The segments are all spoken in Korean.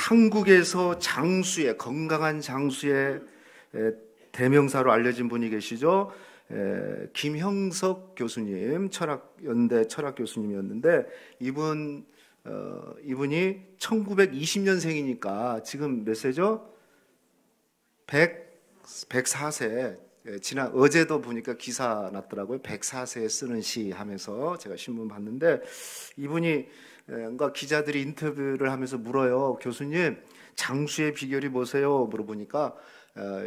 한국에서 장수의, 건강한 장수의 대명사로 알려진 분이 계시죠. 김형석 교수님, 연대 철학 교수님이었는데 이분이 1920년생이니까 지금 몇 세죠? 104세. 어제도 보니까 기사 났더라고요. 104세에 쓰는 시 하면서 제가 신문 봤는데, 이분이 그러니까 기자들이 인터뷰를 하면서 물어요. 교수님, 장수의 비결이 뭐세요? 물어보니까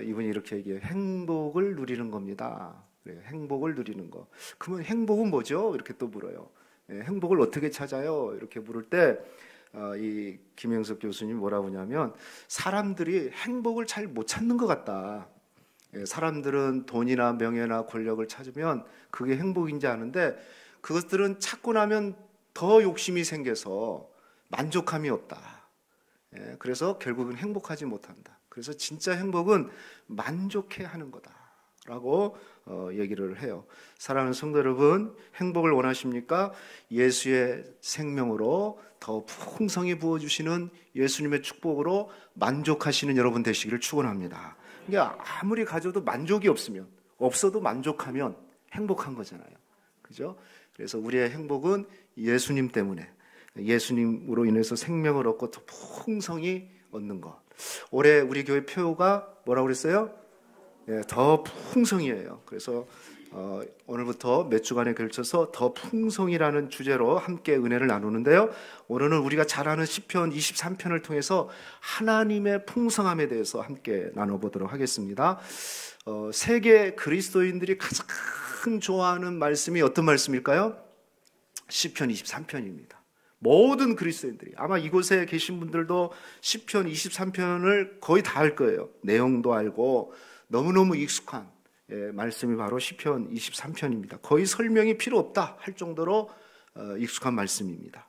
이분이 이렇게 얘기해요. 행복을 누리는 겁니다. 그래요. 행복을 누리는 거. 그러면 행복은 뭐죠? 이렇게 또 물어요. 행복을 어떻게 찾아요? 이렇게 물을 때 이 김영석 교수님이 뭐라고 하냐면, 사람들이 행복을 잘 못 찾는 것 같다. 사람들은 돈이나 명예나 권력을 찾으면 그게 행복인지 아는데, 그것들은 찾고 나면 더 욕심이 생겨서 만족함이 없다. 그래서 결국은 행복하지 못한다. 그래서 진짜 행복은 만족해 하는 거다라고 얘기를 해요. 사랑하는 성도 여러분, 행복을 원하십니까? 예수의 생명으로 더 풍성히 부어주시는 예수님의 축복으로 만족하시는 여러분 되시기를 축원합니다. 그러니까 아무리 가져도 만족이 없어도 만족하면 행복한 거잖아요. 그죠? 그래서 우리의 행복은 예수님 때문에, 예수님으로 인해서 생명을 얻고 더 풍성히 얻는 것. 올해 우리 교회 표가 뭐라고 그랬어요? 더 풍성이에요. 그래서 오늘부터 몇 주간에 걸쳐서 더 풍성이라는 주제로 함께 은혜를 나누는데요. 오늘은 우리가 잘 아는 시편 23편을 통해서 하나님의 풍성함에 대해서 함께 나눠보도록 하겠습니다. 세계 그리스도인들이 가장 좋아하는 말씀이 어떤 말씀일까요? 시편 23편입니다. 모든 그리스도인들이, 아마 이곳에 계신 분들도 시편 23편을 거의 다 알 거예요. 내용도 알고 너무너무 익숙한 말씀이 바로 시편 23편입니다. 거의 설명이 필요 없다 할 정도로 익숙한 말씀입니다.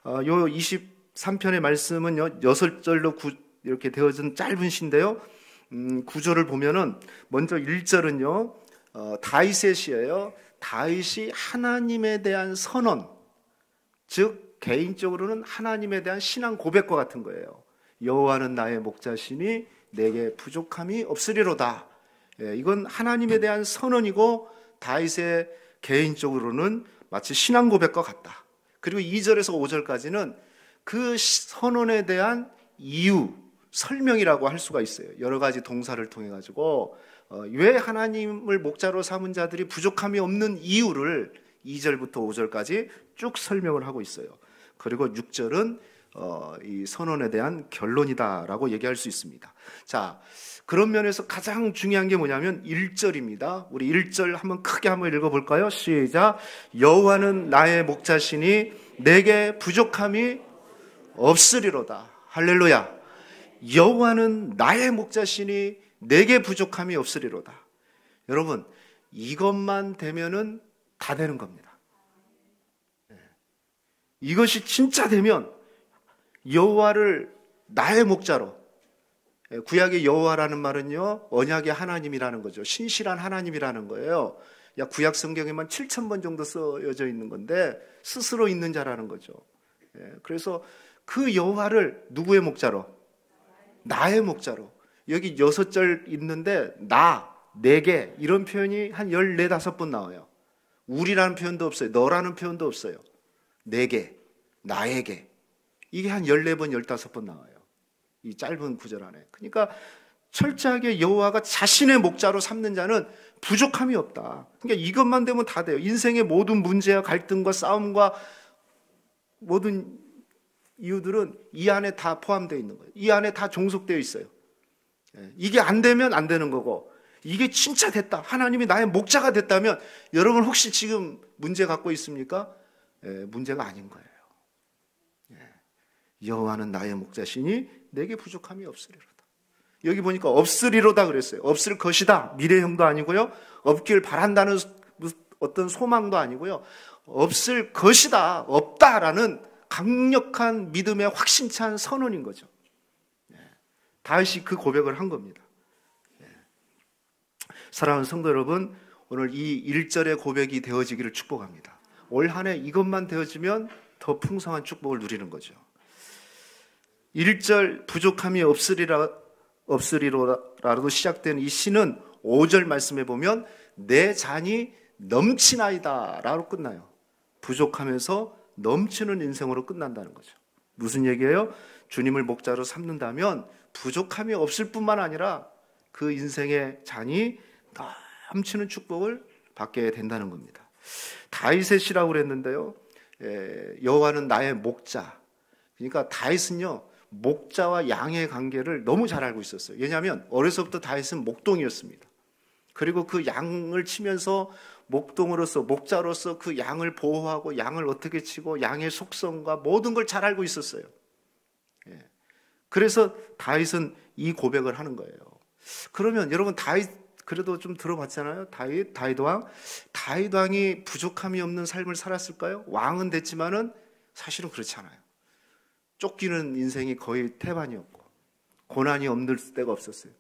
요 23편의 말씀은요, 6절로 이렇게 되어진 짧은 시인데요. 구절을 보면은 먼저 1절은요, 다윗의 시예요. 다윗이 하나님에 대한 선언, 즉 개인적으로는 하나님에 대한 신앙 고백과 같은 거예요. 여호와는 나의 목자시니 내게 부족함이 없으리로다. 이건 하나님에 대한 선언이고, 다윗의 개인적으로는 마치 신앙 고백과 같다. 그리고 2절에서 5절까지는 그 선언에 대한 이유, 설명이라고 할 수가 있어요. 여러 가지 동사를 통해 가지고 왜 하나님을 목자로 삼은 자들이 부족함이 없는 이유를 2절부터 5절까지 쭉 설명을 하고 있어요. 그리고 6절은 이 선언에 대한 결론이다라고 얘기할 수 있습니다. 자, 그런 면에서 가장 중요한 게 뭐냐면 1절입니다. 우리 1절 한번 크게 한번 읽어볼까요? 시작. 여호와는 나의 목자시니 내게 부족함이 없으리로다. 할렐루야. 여호와는 나의 목자시니 내게 부족함이 없으리로다. 여러분, 이것만 되면은 다 되는 겁니다. 이것이 진짜 되면 여호와를 나의 목자로, 구약의 여호와라는 말은요, 언약의 하나님이라는 거죠. 신실한 하나님이라는 거예요. 구약 성경에만 7,000번 정도 쓰여져 있는 건데 스스로 있는 자라는 거죠. 그래서 그 여호와를 누구의 목자로? 나의 목자로. 여기 6절 있는데 나, 내게 이런 표현이 한 14, 15번 나와요. 우리라는 표현도 없어요. 너라는 표현도 없어요. 내게, 나에게. 이게 한 14번, 15번 나와요. 이 짧은 구절 안에. 그러니까 철저하게 여호와가 자신의 목자로 삼는 자는 부족함이 없다. 그러니까 이것만 되면 다 돼요. 인생의 모든 문제와 갈등과 싸움과 모든 이유들은 이 안에 다 포함되어 있는 거예요. 이 안에 다 종속되어 있어요. 이게 안 되면 안 되는 거고, 이게 진짜 됐다, 하나님이 나의 목자가 됐다면, 여러분 혹시 지금 문제 갖고 있습니까? 문제가 아닌 거예요. 여호와는 나의 목자시니 내게 부족함이 없으리로다. 여기 보니까 없으리로다 그랬어요. 없을 것이다, 미래형도 아니고요, 없길 바란다는 어떤 소망도 아니고요, 없을 것이다, 없다라는 강력한 믿음의 확신찬 선언인 거죠. 다윗이 그 고백을 한 겁니다. 사랑하는 성도 여러분, 오늘 이 1절의 고백이 되어지기를 축복합니다. 올 한 해 이것만 되어지면 더 풍성한 축복을 누리는 거죠. 1절 부족함이 없으리로라도 시작되는 이 시는 5절 말씀에 보면 내 잔이 넘치나이다 라고 끝나요. 부족하면서 넘치는 인생으로 끝난다는 거죠. 무슨 얘기예요? 주님을 목자로 삼는다면 부족함이 없을 뿐만 아니라 그 인생의 잔이 넘치는 축복을 받게 된다는 겁니다. 다윗의 시라고 그랬는데요. 여호와는 나의 목자. 그러니까 다윗은요, 목자와 양의 관계를 너무 잘 알고 있었어요. 왜냐하면 어려서부터 다윗은 목동이었습니다. 그리고 그 양을 치면서 목동으로서, 목자로서 그 양을 보호하고 양을 어떻게 치고 양의 속성과 모든 걸 잘 알고 있었어요. 그래서 다윗은 이 고백을 하는 거예요. 그러면 여러분, 다윗 그래도 좀 들어봤잖아요. 다윗 왕이 부족함이 없는 삶을 살았을까요? 왕은 됐지만은 사실은 그렇지 않아요. 쫓기는 인생이 거의 태반이었고 고난이 없는 때가 없었어요.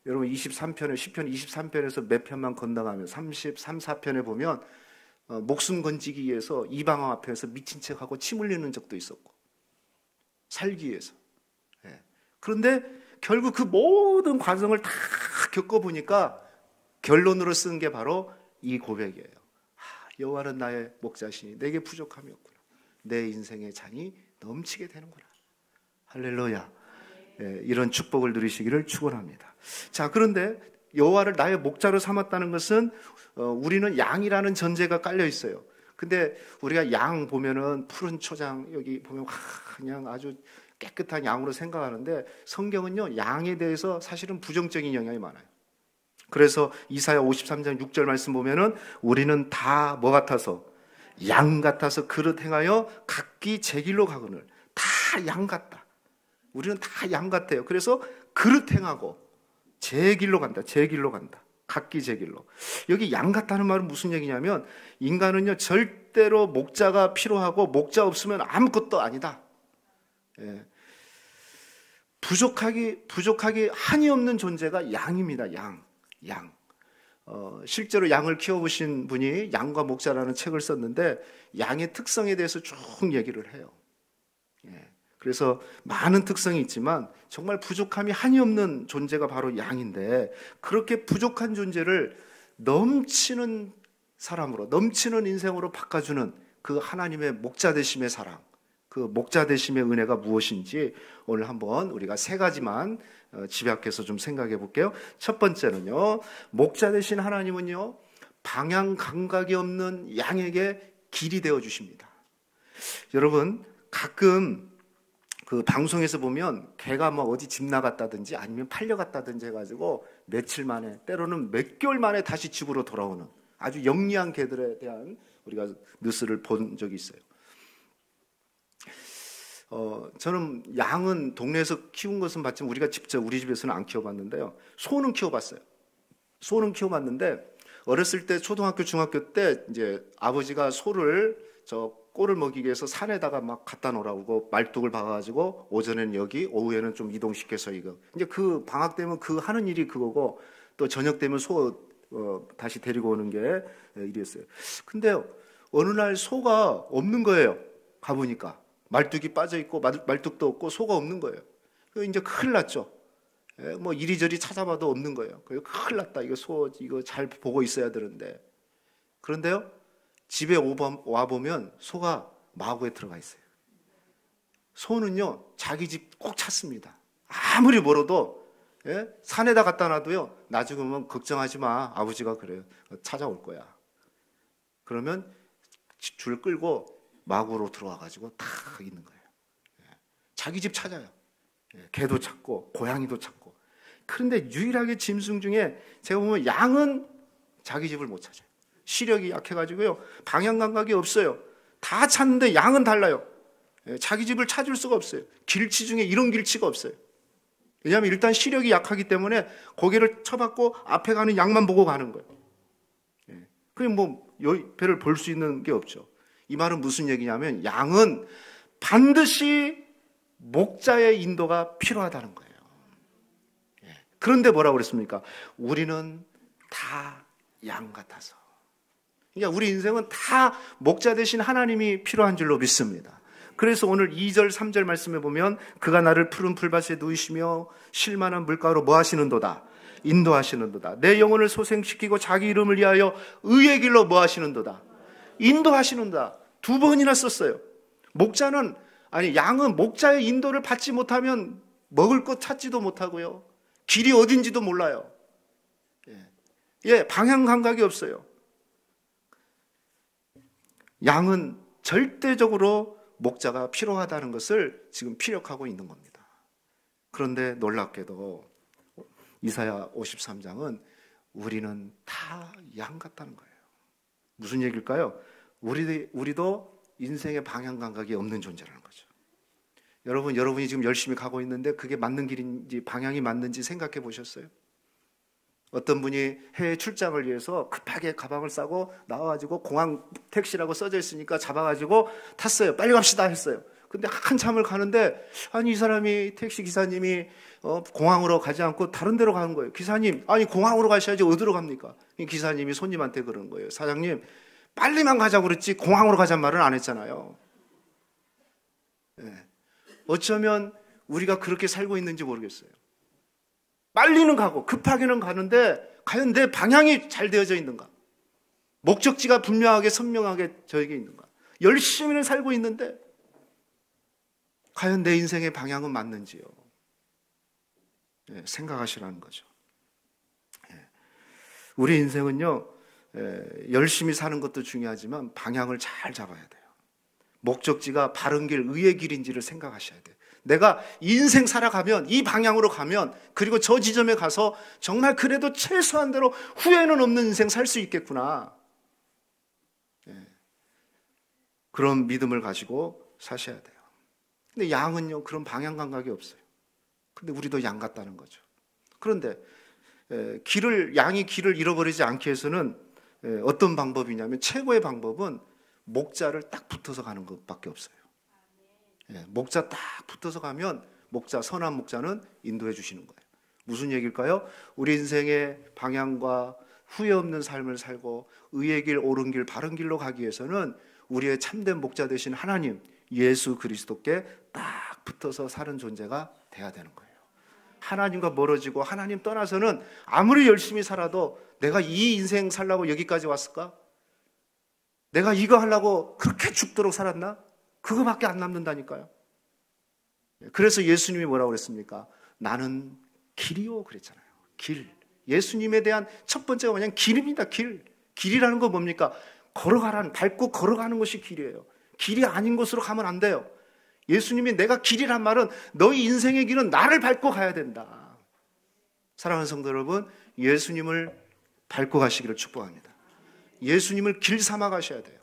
여러분 23편에 시편 23편에서 몇 편만 건너가면 33, 4편에 보면 목숨 건지기 위해서 이방왕 앞에서 미친 척하고 침 흘리는 적도 있었고 살기 위해서. 그런데 결국 그 모든 과정을 다 겪어보니까 결론으로 쓴 게 바로 이 고백이에요. 여호와는 나의 목자시니 내게 부족함이 없구나. 내 인생의 잔이 넘치게 되는구나. 할렐루야. 이런 축복을 누리시기를 축원합니다. 자, 그런데 여호와를 나의 목자로 삼았다는 것은 우리는 양이라는 전제가 깔려 있어요. 근데 우리가 양 보면은 푸른 초장 여기 보면 그냥 아주 깨끗한 양으로 생각하는데 성경은요, 양에 대해서 사실은 부정적인 영향이 많아요. 그래서 이사야 53장 6절 말씀 보면은 우리는 다 뭐 같아서? 양 같아서 그릇 행하여 각기 제 길로 가거늘. 다 양 같다. 우리는 다 양 같아요. 그래서 그릇 행하고 제 길로 간다. 제 길로 간다. 각기 제 길로. 여기 양 같다는 말은 무슨 얘기냐면 인간은요, 절대로 목자가 필요하고 목자 없으면 아무것도 아니다. 부족하기 한이 없는 존재가 양입니다. 양. 실제로 양을 키워보신 분이 양과 목자라는 책을 썼는데 양의 특성에 대해서 쭉 얘기를 해요. 그래서 많은 특성이 있지만 정말 부족함이 한이 없는 존재가 바로 양인데, 그렇게 부족한 존재를 넘치는 사람으로, 넘치는 인생으로 바꿔주는 그 하나님의 목자 되심의 사랑, 그 목자 되심의 은혜가 무엇인지 오늘 한번 우리가 세 가지만 집약해서 좀 생각해 볼게요. 첫 번째는요, 목자 되신 하나님은요, 방향 감각이 없는 양에게 길이 되어 주십니다. 여러분, 가끔 그 방송에서 보면 개가 뭐 어디 집 나갔다든지 아니면 팔려갔다든지 해가지고 며칠 만에, 때로는 몇 개월 만에 다시 집으로 돌아오는 아주 영리한 개들에 대한 우리가 뉴스를 본 적이 있어요. 저는 양은 동네에서 키운 것은 봤지만 우리가 직접 우리 집에서는 안 키워봤는데요. 소는 키워봤어요. 소는 키워봤는데 어렸을 때 초등학교, 중학교 때 이제 아버지가 소를 꼴을 먹이기 위해서 산에다가 막 갖다 놓으라고 말뚝을 박아가지고 오전에는 여기, 오후에는 좀 이동시켜서 이거. 이제 그 방학 되면 그 하는 일이 그거고 또 저녁 되면 소 다시 데리고 오는 게 일이었어요. 근데 어느 날 소가 없는 거예요. 가보니까. 말뚝이 빠져 있고 말뚝도 없고 소가 없는 거예요. 이제 큰일 났죠. 뭐 이리저리 찾아봐도 없는 거예요. 그래서 큰일 났다. 이거 소 이거 잘 보고 있어야 되는데. 그런데요, 집에 와 보면 소가 마구에 들어가 있어요. 소는요, 자기 집 꼭 찾습니다. 아무리 멀어도 산에다 갖다 놔도요, 나중에 오면 걱정하지 마. 아버지가 그래요. 찾아올 거야. 그러면 줄 끌고 마구로 들어와가지고 탁 있는 거예요. 자기 집 찾아요. 개도 찾고 고양이도 찾고. 그런데 유일하게 짐승 중에 제가 보면 양은 자기 집을 못 찾아요. 시력이 약해가지고요, 방향 감각이 없어요. 다 찾는데 양은 달라요. 자기 집을 찾을 수가 없어요. 길치 중에 이런 길치가 없어요. 왜냐하면 일단 시력이 약하기 때문에 고개를 쳐박고 앞에 가는 양만 보고 가는 거예요. 그냥 뭐 배를 볼 수 있는 게 없죠. 이 말은 무슨 얘기냐면 양은 반드시 목자의 인도가 필요하다는 거예요. 그런데 뭐라고 그랬습니까? 우리는 다 양 같아서. 그러니까 우리 인생은 다 목자 되신 하나님이 필요한 줄로 믿습니다. 그래서 오늘 2절 3절 말씀에 보면 그가 나를 푸른 풀밭에 누이시며 쉴만한 물가로 뭐 하시는도다? 인도하시는도다. 내 영혼을 소생시키고 자기 이름을 위하여 의의 길로 뭐 하시는도다? 인도하시는도다. 2번이나 썼어요. 양은 목자의 인도를 받지 못하면 먹을 것 찾지도 못하고요. 길이 어딘지도 몰라요. 방향 감각이 없어요. 양은 절대적으로 목자가 필요하다는 것을 지금 피력하고 있는 겁니다. 그런데 놀랍게도 이사야 53장은 우리는 다 양 같다는 거예요. 무슨 얘기일까요? 우리도 인생의 방향 감각이 없는 존재라는 거죠. 여러분이 지금 열심히 가고 있는데 그게 맞는 길인지 방향이 맞는지 생각해 보셨어요? 어떤 분이 해외 출장을 위해서 급하게 가방을 싸고 나와가지고 공항 택시라고 써져 있으니까 잡아가지고 탔어요. 빨리 갑시다 했어요. 근데 한참을 가는데 이 사람이 택시 기사님이 공항으로 가지 않고 다른 데로 가는 거예요. 기사님, 공항으로 가셔야지 어디로 갑니까? 기사님이 손님한테 그러는 거예요. 사장님, 빨리만 가자고 그랬지 공항으로 가자는 말은 안 했잖아요. 어쩌면 우리가 그렇게 살고 있는지 모르겠어요. 빨리는 가고 급하게는 가는데 과연 내 방향이 잘 되어져 있는가? 목적지가 분명하게 선명하게 저에게 있는가? 열심히는 살고 있는데 과연 내 인생의 방향은 맞는지요? 생각하시라는 거죠. 우리 인생은요, 열심히 사는 것도 중요하지만 방향을 잘 잡아야 돼요. 목적지가 바른 길, 의의 길인지를 생각하셔야 돼요. 내가 인생 살아가면 이 방향으로 가면 그리고 저 지점에 가서 정말 그래도 최소한대로 후회는 없는 인생 살 수 있겠구나. 그런 믿음을 가지고 사셔야 돼요. 근데 양은요 그런 방향 감각이 없어요. 근데 우리도 양 같다는 거죠. 그런데 양이 길을 잃어버리지 않기 위해서는 어떤 방법이냐면 최고의 방법은 목자를 딱 붙어서 가는 것밖에 없어요. 목자 딱 붙어서 가면 선한 목자는 인도해 주시는 거예요. 무슨 얘기일까요? 우리 인생의 방향과 후회 없는 삶을 살고 의의 길, 옳은 길, 바른 길로 가기 위해서는 우리의 참된 목자 되신 하나님, 예수 그리스도께 딱 붙어서 사는 존재가 돼야 되는 거예요. 하나님과 멀어지고 하나님 떠나서는 아무리 열심히 살아도 내가 이 인생 살라고 여기까지 왔을까? 내가 이거 하려고 그렇게 죽도록 살았나? 그거밖에 안 남는다니까요. 그래서 예수님이 뭐라고 그랬습니까? 나는 길이요 그랬잖아요. 길. 예수님에 대한 첫 번째가 뭐냐면 길입니다. 길이라는 건 뭡니까? 밟고 걸어가는 것이 길이에요. 길이 아닌 곳으로 가면 안 돼요. 예수님이 내가 길이란 말은 너희 인생의 길은 나를 밟고 가야 된다. 사랑하는 성도 여러분, 예수님을 밟고 가시기를 축복합니다. 예수님을 길 삼아 가셔야 돼요.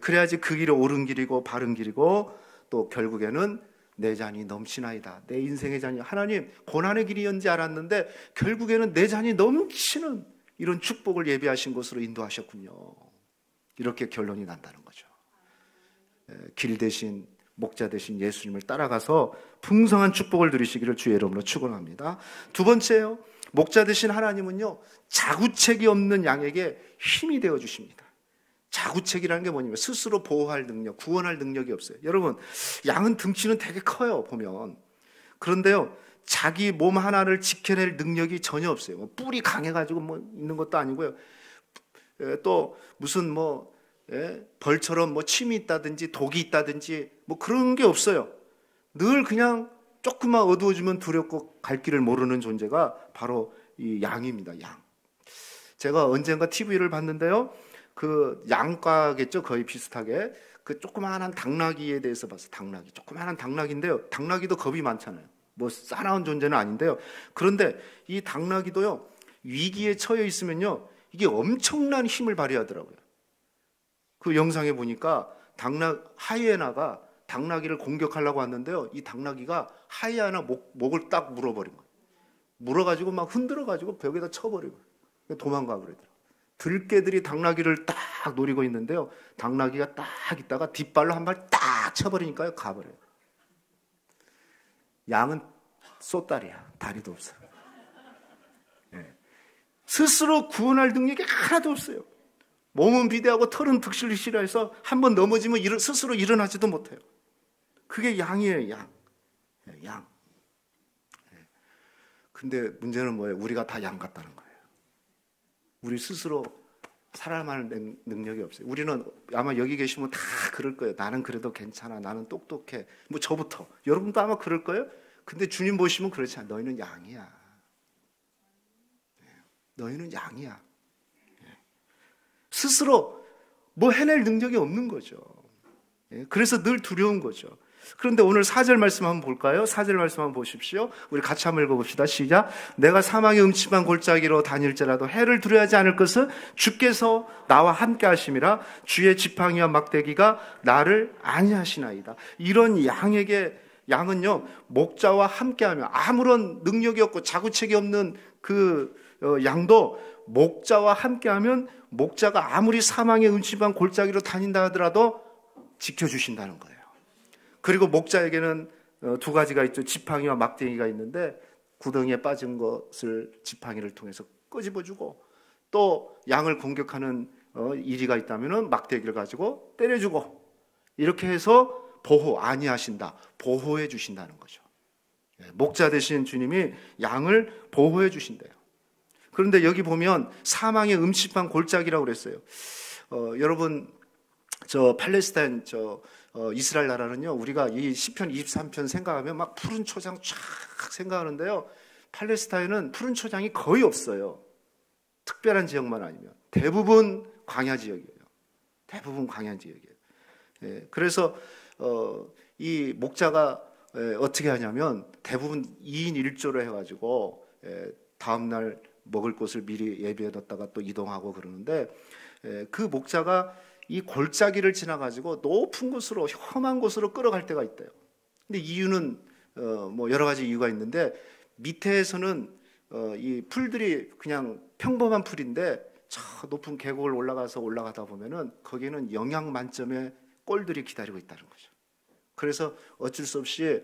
그래야지 그 길이 옳은 길이고 바른 길이고 또 결국에는 내 잔이 넘치나이다. 내 인생의 잔이 하나님 고난의 길이었는지 알았는데 결국에는 내 잔이 넘치는 이런 축복을 예비하신 곳으로 인도하셨군요. 이렇게 결론이 난다는 거죠. 길 대신 목자 대신 예수님을 따라가서 풍성한 축복을 누리시기를 주의 이름으로 축원합니다. 두 번째요. 목자 대신 하나님은요. 자구책이 없는 양에게 힘이 되어 주십니다. 자구책이라는 게 뭐냐면 스스로 보호할 능력, 구원할 능력이 없어요. 여러분, 양은 등치는 되게 커요, 보면. 그런데요, 자기 몸 하나를 지켜낼 능력이 전혀 없어요. 뿔이 강해가지고 있는 것도 아니고요. 또 무슨 벌처럼 침이 있다든지 독이 있다든지 그런 게 없어요. 늘 그냥 조금만 어두워지면 두렵고 갈 길을 모르는 존재가 바로 이 양입니다. 양. 제가 언젠가 TV를 봤는데요. 그 양과겠죠. 거의 비슷하게. 그 조그마한 당나귀에 대해서 봤어요. 당나귀. 조그마한 당나귀인데요. 당나귀도 겁이 많잖아요. 싸나운 존재는 아닌데요. 그런데 이 당나귀도요. 위기에 처해 있으면요. 이게 엄청난 힘을 발휘하더라고요. 그 영상에 보니까 하이에나가 당나귀를 공격하려고 왔는데요. 이 당나귀가 하이에나 목을 딱 물어버린 거예요. 물어가지고 막 흔들어가지고 벽에다 쳐버리고 도망가 그러더라고요. 들개들이 당나귀를 딱 노리고 있는데요. 당나귀가 딱 있다가 뒷발로 한 발 딱 쳐버리니까요. 가버려요. 양은 쏘다리야. 다리도 없어요. 스스로 구원할 능력이 하나도 없어요. 몸은 비대하고 털은 득실실해서 한번 넘어지면 스스로 일어나지도 못해요. 그게 양이에요, 양. 양. 근데 문제는 뭐예요? 우리가 다 양 같다는 거예요. 우리 스스로 살아남을 능력이 없어요. 우리는 아마 여기 계시면 다 그럴 거예요. 나는 그래도 괜찮아. 나는 똑똑해. 뭐 저부터. 여러분도 아마 그럴 거예요. 근데 주님 보시면 그렇지 않아. 너희는 양이야. 너희는 양이야. 스스로 뭐 해낼 능력이 없는 거죠. 그래서 늘 두려운 거죠. 그런데 오늘 4절 말씀 한번 볼까요? 4절 말씀 한번 보십시오. 우리 같이 한번 읽어봅시다. 시작. 내가 사망의 음침한 골짜기로 다닐지라도 해를 두려워하지 않을 것은 주께서 나와 함께 하심이라. 주의 지팡이와 막대기가 나를 안위하시나이다. 이런 양은요, 목자와 함께하며 아무런 능력이 없고 자구책이 없는 그 양도 목자와 함께하면 목자가 아무리 사망의 음침한 골짜기로 다닌다 하더라도 지켜주신다는 거예요. 그리고 목자에게는 두 가지가 있죠. 지팡이와 막대기가 있는데 구덩이에 빠진 것을 지팡이를 통해서 끄집어주고, 또 양을 공격하는 이리가 있다면 막대기를 가지고 때려주고, 이렇게 해서 안위하신다, 보호해 주신다는 거죠. 목자 되신 주님이 양을 보호해 주신대요. 그런데 여기 보면 사망의 음침한 골짜기라고 그랬어요. 여러분, 저 팔레스타인, 이스라엘 나라는요, 우리가 이 시편 23편 생각하면 막 푸른 초장 쫙 생각하는데요, 팔레스타인은 푸른 초장이 거의 없어요. 특별한 지역만 아니면 대부분 광야 지역이에요. 대부분 광야 지역이에요. 그래서 이 목자가 어떻게 하냐면 대부분 2인 1조로 해가지고 다음날 먹을 곳을 미리 예비해뒀다가 또 이동하고 그러는데, 그 목자가 이 골짜기를 지나가지고 높은 곳으로, 험한 곳으로 끌어갈 때가 있대요. 근데 이유는 뭐 여러 가지 이유가 있는데, 밑에서는 이 풀들이 그냥 평범한 풀인데 저 높은 계곡을 올라가다 보면은 거기는 영양 만점의 꼴들이 기다리고 있다는 거죠. 그래서 어쩔 수 없이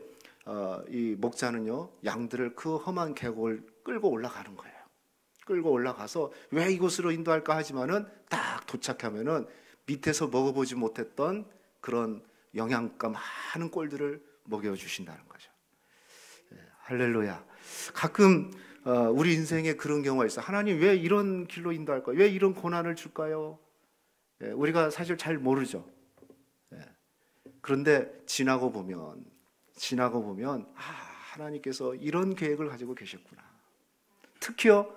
이 목자는요, 양들을 그 험한 계곡을 끌고 올라가는 거예요. 끌고 올라가서 왜 이곳으로 인도할까 하지만은 딱 도착하면은 밑에서 먹어보지 못했던 그런 영양가 많은 꼴들을 먹여주신다는 거죠. 할렐루야. 가끔 우리 인생에 그런 경우가 있어요. 하나님 왜 이런 길로 인도할까요? 왜 이런 고난을 줄까요? 우리가 사실 잘 모르죠. 그런데 지나고 보면 하나님께서 이런 계획을 가지고 계셨구나. 특히요,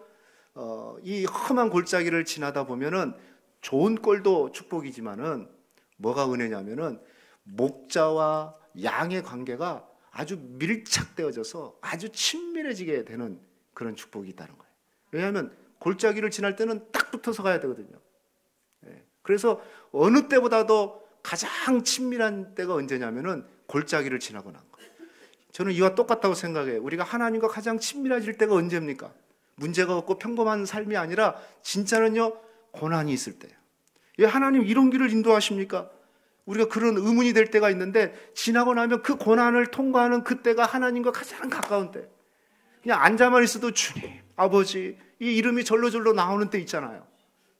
이 험한 골짜기를 지나다 보면은 좋은 꼴도 축복이지만은 뭐가 은혜냐면은 목자와 양의 관계가 아주 밀착되어져서 아주 친밀해지게 되는 그런 축복이 있다는 거예요. 왜냐하면 골짜기를 지날 때는 딱 붙어서 가야 되거든요. 그래서 어느 때보다도 가장 친밀한 때가 언제냐면은 골짜기를 지나고 난 거예요. 저는 이와 똑같다고 생각해요. 우리가 하나님과 가장 친밀해질 때가 언제입니까? 문제가 없고 평범한 삶이 아니라 진짜는요, 고난이 있을 때예요. 왜 하나님 이런 길을 인도하십니까? 우리가 그런 의문이 될 때가 있는데, 지나고 나면 그 고난을 통과하는 그때가 하나님과 가장 가까운 때. 그냥 앉아만 있어도 주님, 아버지, 이 이름이 절로절로 나오는 때 있잖아요.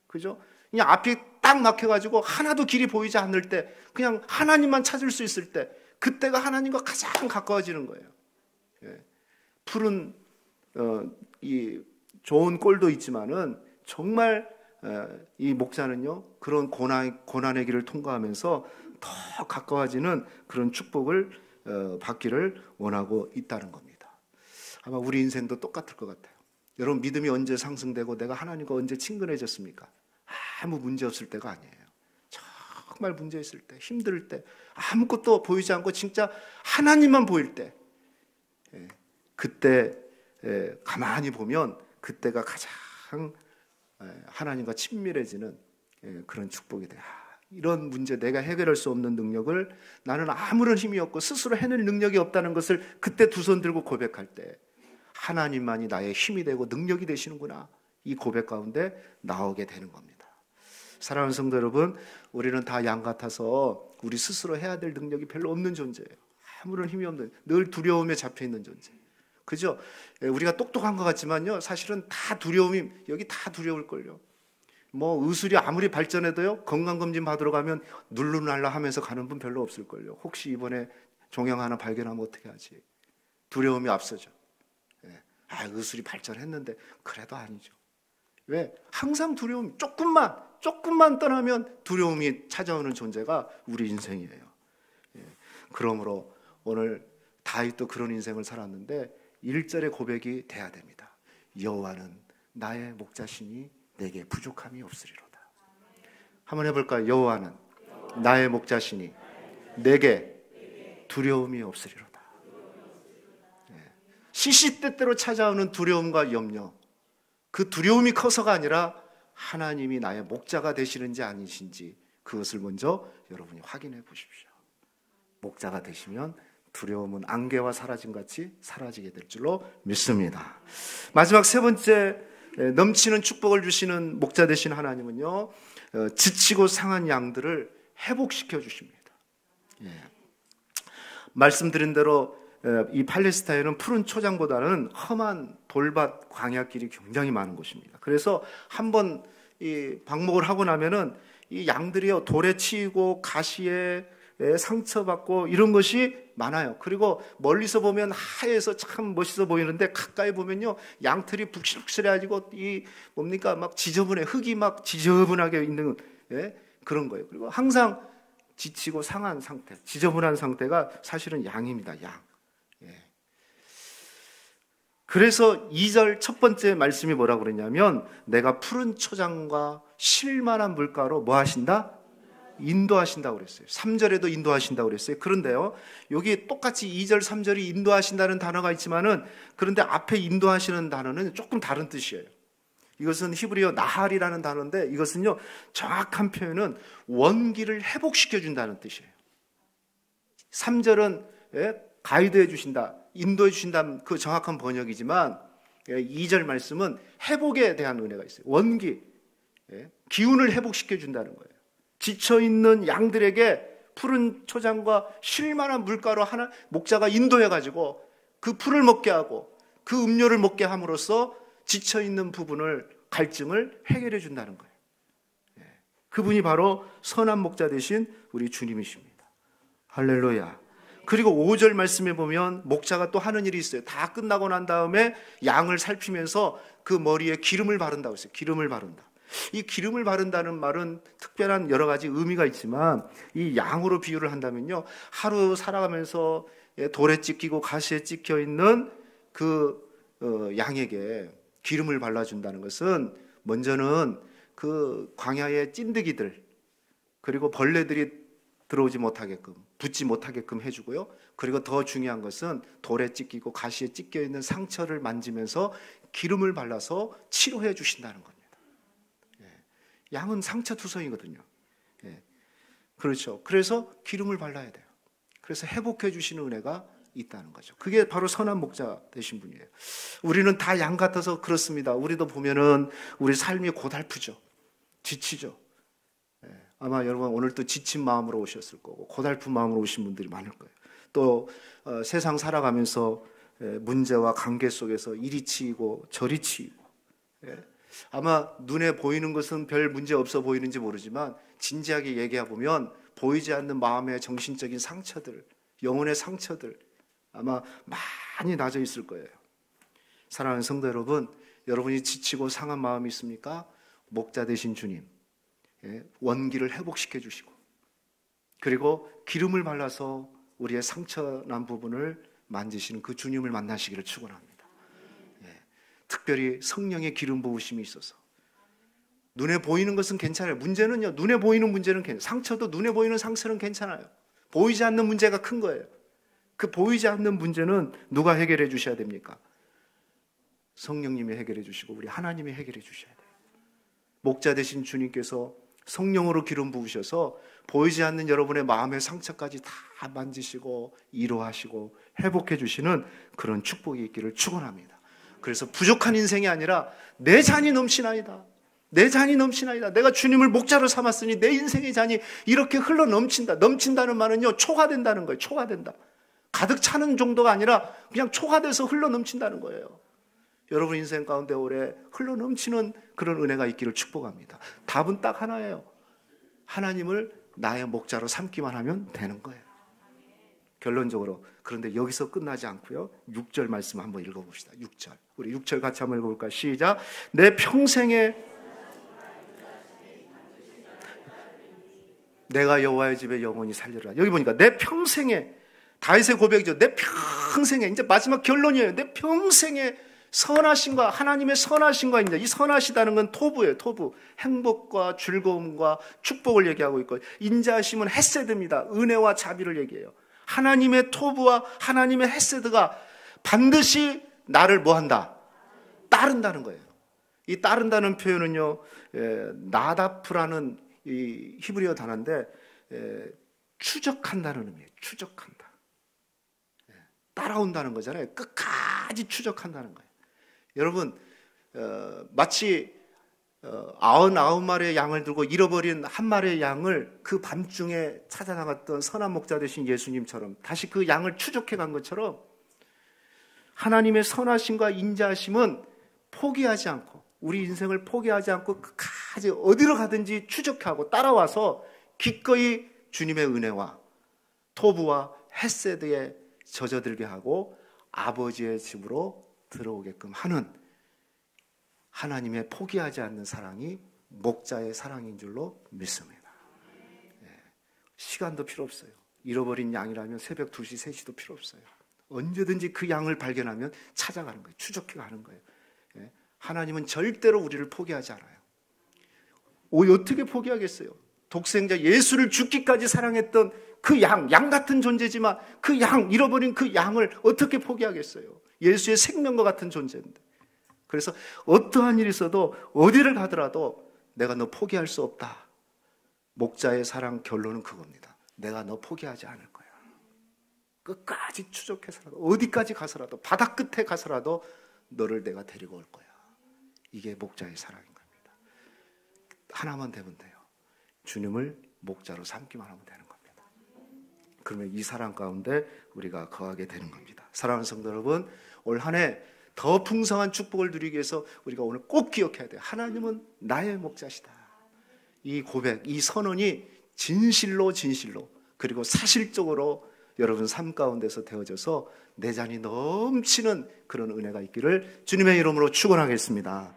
그죠? 그냥 앞이 딱 막혀가지고 하나도 길이 보이지 않을 때, 그냥 하나님만 찾을 수 있을 때, 그때가 하나님과 가장 가까워지는 거예요. 푸른 이 좋은 꼴도 있지만은 정말 이 목자는요, 그런 고난의 길을 통과하면서 더 가까워지는 그런 축복을 받기를 원하고 있다는 겁니다. 아마 우리 인생도 똑같을 것 같아요. 여러분, 믿음이 언제 상승되고 내가 하나님과 언제 친근해졌습니까? 아무 문제 없을 때가 아니에요. 정말 문제 있을 때, 힘들 때, 아무것도 보이지 않고 진짜 하나님만 보일 때, 그때 가만히 보면 그때가 가장 하나님과 친밀해지는 그런 축복이 돼요. 이런 문제, 내가 해결할 수 없는 능력을 나는 아무런 힘이 없고 스스로 해낼 능력이 없다는 것을 그때 두 손 들고 고백할 때 하나님만이 나의 힘이 되고 능력이 되시는구나, 이 고백 가운데 나오게 되는 겁니다. 사랑하는 성도 여러분, 우리는 다 양 같아서 우리 스스로 해야 될 능력이 별로 없는 존재예요. 아무런 힘이 없는, 늘 두려움에 잡혀있는 존재. 그죠? 우리가 똑똑한 것 같지만요, 사실은 다 두려움이, 여기 다 두려울걸요. 뭐 의술이 아무리 발전해도요, 건강검진 받으러 가면 눌루날라 하면서 가는 분 별로 없을걸요. 혹시 이번에 종양 하나 발견하면 어떻게 하지? 두려움이 앞서죠. 의술이 발전했는데 그래도 아니죠. 왜? 항상 두려움이 조금만 떠나면 두려움이 찾아오는 존재가 우리 인생이에요. 그러므로 오늘 다윗도 그런 인생을 살았는데 1절의 고백이 돼야 됩니다. 여호와는 나의 목자시니 내게 부족함이 없으리로다. 한번 해볼까요? 여호와는 나의 목자시니 내게 두려움이 없으리로다. 시시때때로 찾아오는 두려움과 염려, 그 두려움이 커서가 아니라 하나님이 나의 목자가 되시는지 아니신지 그것을 먼저 여러분이 확인해 보십시오. 목자가 되시면 두려움은 안개와 사라짐같이 사라지게 될 줄로 믿습니다. 마지막 세 번째, 넘치는 축복을 주시는 목자 되신 하나님은요, 지치고 상한 양들을 회복시켜 주십니다. 말씀드린 대로 이 팔레스타인은 푸른 초장보다는 험한 돌밭 광야길이 굉장히 많은 곳입니다. 그래서 한번 이 방목을 하고 나면은 이 양들이요, 돌에 치이고 가시에 상처받고 이런 것이 많아요. 그리고 멀리서 보면 하얘서 참 멋있어 보이는데 가까이 보면요, 양털이 북실북실해가지고 이 뭡니까 막 지저분해, 흙이 막 지저분하게 있는 그런 거예요. 그리고 항상 지치고 상한 상태, 지저분한 상태가 사실은 양입니다. 양. 그래서 2절 첫 번째 말씀이 뭐라고 그랬냐면, 내가 푸른 초장과 쉴만한 물가로 뭐 하신다? 인도하신다고 그랬어요. 3절에도 인도하신다고 그랬어요. 그런데요, 여기 똑같이 2절, 3절이 인도하신다는 단어가 있지만은, 그런데 앞에 인도하시는 단어는 조금 다른 뜻이에요. 이것은 히브리어 나할이라는 단어인데, 이것은요, 정확한 표현은 원기를 회복시켜 준다는 뜻이에요. 3절은 가이드해 주신다, 인도해 주신다는 그 정확한 번역이지만, 2절 말씀은 회복에 대한 은혜가 있어요. 원기, 기운을 회복시켜 준다는 거예요. 지쳐있는 양들에게 푸른 초장과 쉴만한 물가로 하나 목자가 인도해가지고 그 풀을 먹게 하고 그 음료를 먹게 함으로써 지쳐있는 부분을, 갈증을 해결해 준다는 거예요. 그분이 바로 선한 목자 되신 우리 주님이십니다. 할렐루야. 그리고 5절 말씀에 보면 목자가 또 하는 일이 있어요. 다 끝나고 난 다음에 양을 살피면서 그 머리에 기름을 바른다고 했어요. 기름을 바른다. 이 기름을 바른다는 말은 특별한 여러 가지 의미가 있지만, 이 양으로 비유를 한다면요, 하루 살아가면서 돌에 찢기고 가시에 찢겨 있는 그 양에게 기름을 발라준다는 것은, 먼저는 그 광야의 찐득이들 그리고 벌레들이 들어오지 못하게끔, 붙지 못하게끔 해주고요, 그리고 더 중요한 것은 돌에 찢기고 가시에 찢겨 있는 상처를 만지면서 기름을 발라서 치료해 주신다는 겁니다. 양은 상처투성이거든요. 그렇죠. 그래서 기름을 발라야 돼요. 그래서 회복해 주시는 은혜가 있다는 거죠. 그게 바로 선한 목자 되신 분이에요. 우리는 다 양 같아서 그렇습니다. 우리도 보면은 우리 삶이 고달프죠. 지치죠. 아마 여러분 오늘 또 지친 마음으로 오셨을 거고, 고달픈 마음으로 오신 분들이 많을 거예요. 또 세상 살아가면서 문제와 관계 속에서 이리 치이고 저리 치이고, 아마 눈에 보이는 것은 별 문제 없어 보이는지 모르지만, 진지하게 얘기해 보면 보이지 않는 마음의 정신적인 상처들, 영혼의 상처들 아마 많이 나져 있을 거예요. 사랑하는 성도 여러분, 여러분이 지치고 상한 마음이 있습니까? 목자 되신 주님, 원기를 회복시켜 주시고, 그리고 기름을 발라서 우리의 상처난 부분을 만지시는 그 주님을 만나시기를 축원합니다. 특별히 성령의 기름 부으심이 있어서 눈에 보이는 것은 괜찮아요. 문제는요, 눈에 보이는 문제는 괜찮아요. 상처도 눈에 보이는 상처는 괜찮아요. 보이지 않는 문제가 큰 거예요. 그 보이지 않는 문제는 누가 해결해 주셔야 됩니까? 성령님이 해결해 주시고 우리 하나님이 해결해 주셔야 돼요. 목자 되신 주님께서 성령으로 기름 부으셔서 보이지 않는 여러분의 마음의 상처까지 다 만지시고 위로하시고 회복해 주시는 그런 축복이 있기를 축원합니다. 그래서 부족한 인생이 아니라 내 잔이 넘치나이다. 내 잔이 넘치나이다. 내가 주님을 목자로 삼았으니 내 인생의 잔이 이렇게 흘러 넘친다. 넘친다는 말은요, 초과된다는 거예요. 초과된다. 가득 차는 정도가 아니라 그냥 초과돼서 흘러 넘친다는 거예요. 여러분 인생 가운데 올해 흘러 넘치는 그런 은혜가 있기를 축복합니다. 답은 딱 하나예요. 하나님을 나의 목자로 삼기만 하면 되는 거예요. 결론적으로. 그런데 여기서 끝나지 않고요. 6절 말씀 한번 읽어봅시다. 6절. 우리 6절 같이 한번 읽어볼까요? 시작. 내 평생에 내가 여호와의 집에 영원히 살리라. 여기 보니까 내 평생에, 다윗의 고백이죠. 내 평생에, 이제 마지막 결론이에요. 내 평생에 선하심과, 하나님의 선하심과 인자. 이 선하시다는 건 토부예요. 토부. 행복과 즐거움과 축복을 얘기하고 있고, 인자하심은 헤세드입니다. 은혜와 자비를 얘기해요. 하나님의 토부와 하나님의 헤세드가 반드시 나를 뭐한다? 따른다는 거예요. 이 따른다는 표현은요, 나다프라는 이 히브리어 단어인데, 추적한다는 의미예요. 추적한다. 따라온다는 거잖아요. 끝까지 추적한다는 거예요. 여러분, 마치 99마리의 양을 들고 잃어버린 한 마리의 양을 그 밤중에 찾아나갔던 선한 목자 되신 예수님처럼 다시 그 양을 추적해 간 것처럼, 하나님의 선하심과 인자하심은 포기하지 않고, 우리 인생을 포기하지 않고 끝까지 어디로 가든지 추적하고 따라와서 기꺼이 주님의 은혜와 토부와 헤세드에 젖어들게 하고 아버지의 집으로 들어오게끔 하는 하나님의 포기하지 않는 사랑이 목자의 사랑인 줄로 믿습니다. 시간도 필요 없어요. 잃어버린 양이라면 새벽 2시, 3시도 필요 없어요. 언제든지 그 양을 발견하면 찾아가는 거예요. 추적해 가는 거예요. 하나님은 절대로 우리를 포기하지 않아요. 어떻게 포기하겠어요? 독생자 예수를 죽기까지 사랑했던 그 양 같은 존재지만 그 잃어버린 그 양을 어떻게 포기하겠어요? 예수의 생명과 같은 존재인데. 그래서 어떠한 일이 있어도 어디를 가더라도 내가 너 포기할 수 없다. 목자의 사랑 결론은 그겁니다. 내가 너 포기하지 않을 거야. 끝까지 추적해서라도, 어디까지 가서라도, 바다 끝에 가서라도 너를 내가 데리고 올 거야. 이게 목자의 사랑인 겁니다. 하나만 되면 돼요. 주님을 목자로 삼기만 하면 되는 겁니다. 그러면 이 사랑 가운데 우리가 거하게 되는 겁니다. 사랑하는 성도 여러분, 올 한 해 더 풍성한 축복을 누리기 위해서 우리가 오늘 꼭 기억해야 돼요. 하나님은 나의 목자시다. 이 고백, 이 선언이 진실로 그리고 사실적으로 여러분 삶 가운데서 되어져서 내 잔이 넘치는 그런 은혜가 있기를 주님의 이름으로 축원하겠습니다.